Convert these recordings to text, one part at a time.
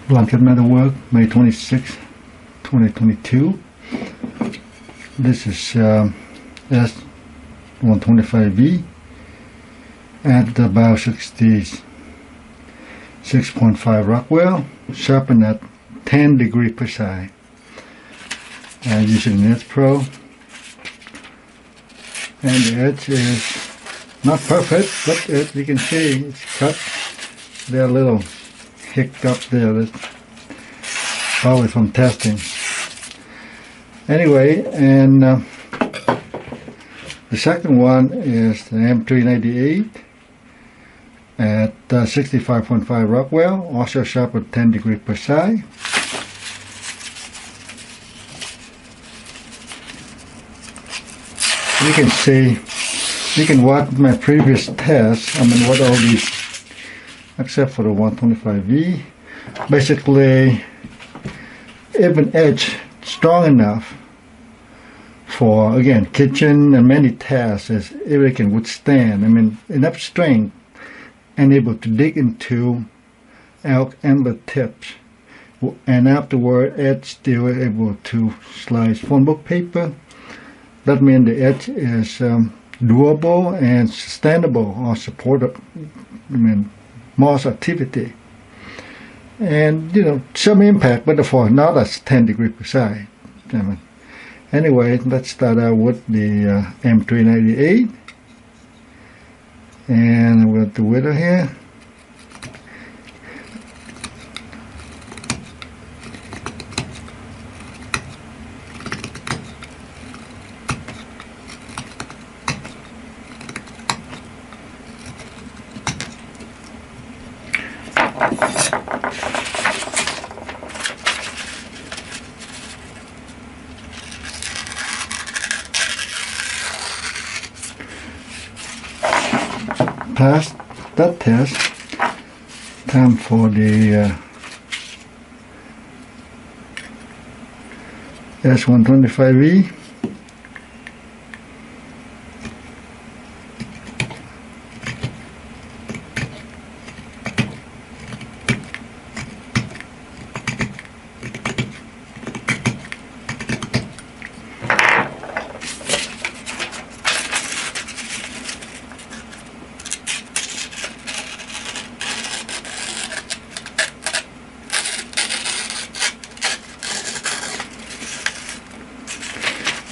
BluntCut MetalWorks, May 26, 2022. This is S125V at about 66.5 Rockwell, sharpened at 10 degrees precise. Using Edge Pro, and the edge is not perfect, but as you can see, it's cut. There are little hiccup there. That's probably from testing. Anyway, and the second one is the M398 at 65.5 Rockwell, also sharpened 10 degrees precise. You can see, you can watch my previous tests. What all these, except for the 125V. Basically, even edge strong enough for, again, kitchen and many tasks, as it can withstand. Enough strength and able to dig into elk antler tips. And afterward, edge still able to slice phone book paper. That means the edge is doable and sustainable or supportive. Most activity. And, some impact, but therefore not as 10 degrees precise. Anyway, let's start out with the M398. And with the whittle here. Passed that test. Time for the S125V.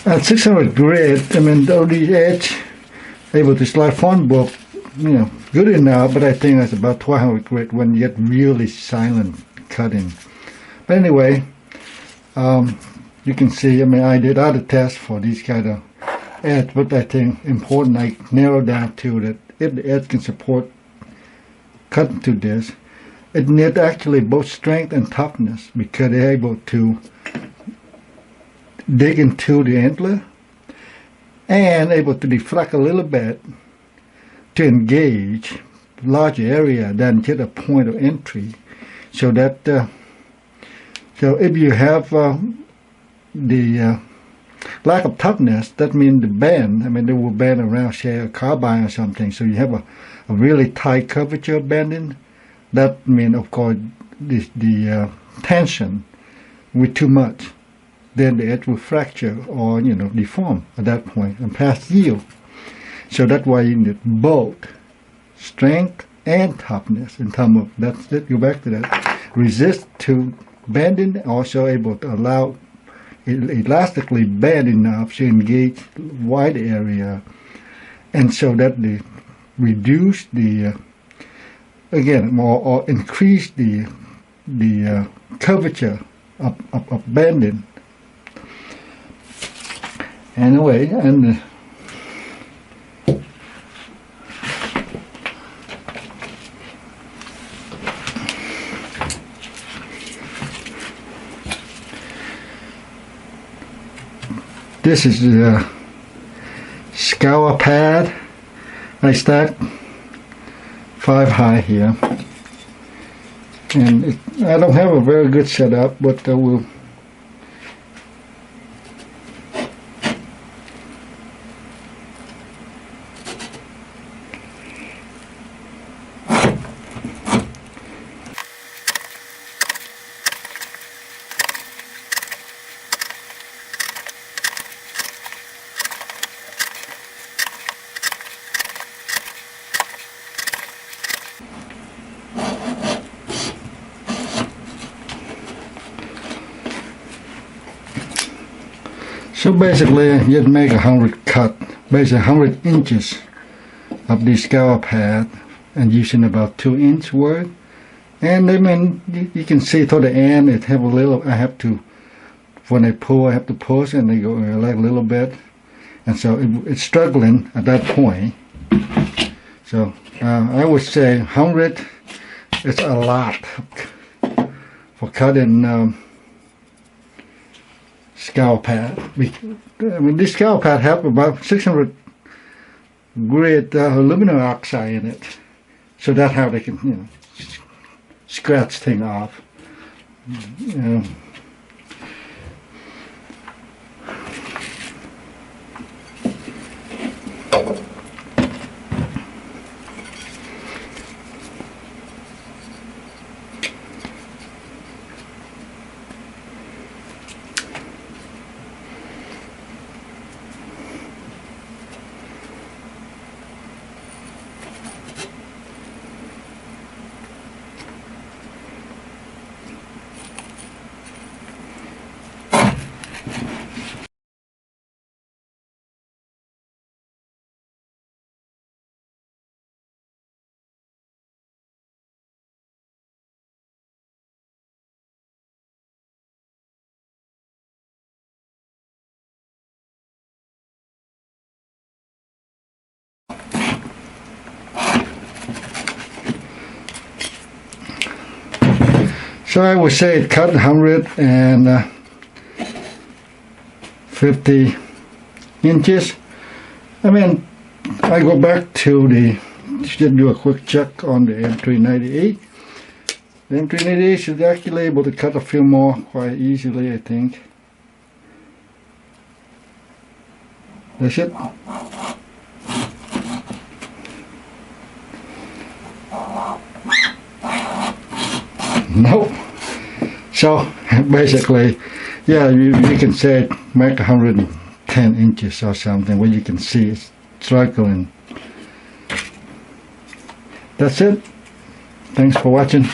At 600 grit, though the edge able to slide phone book, good enough, but I think that's about 1200 grit when you get really silent cutting. But anyway, you can see, I did other tests for these kind of edge, but I think important I narrowed down to that if the edge can support cutting to this, it needs actually both strength and toughness because they're able to dig into the antler and able to deflect a little bit to engage larger area than just a point of entry, so that so if you have the lack of toughness, that means the bend, they will bend around, say, a carbine or something, so you have a really tight curvature bending. That means, of course, the tension with too much, then the edge will fracture or deform at that point and past yield. So that's why you need both strength and toughness in terms of, that's it, go back to that, resist to bending, also able to allow elastically bend enough to engage wide area, and so that they reduce the again or increase the curvature of bending. Anyway, and this is the scourpad. I stacked 5 high here, and I don't have a very good setup, but I will So basically, you'd make 100 cut, basically 100 inches of the scour pad, and using about 2-inch worth. And I mean, you can see to the end, it have a little. I have to, when I pull, I have to push, and they go like a little bit, and so it's struggling at that point. So I would say 100 is a lot for cutting scour pad. I mean, this scour pad have about 600 grade aluminum oxide in it, so that's how they can, scratch thing off. So I would say it cut 150 inches. I mean, I go back to just do a quick check on the M398. The M398 should actually be able to cut a few more quite easily, I think. That's it. Nope. So basically, yeah, you can say make 110 inches or something where you can see it's struggling. That's it. Thanks for watching.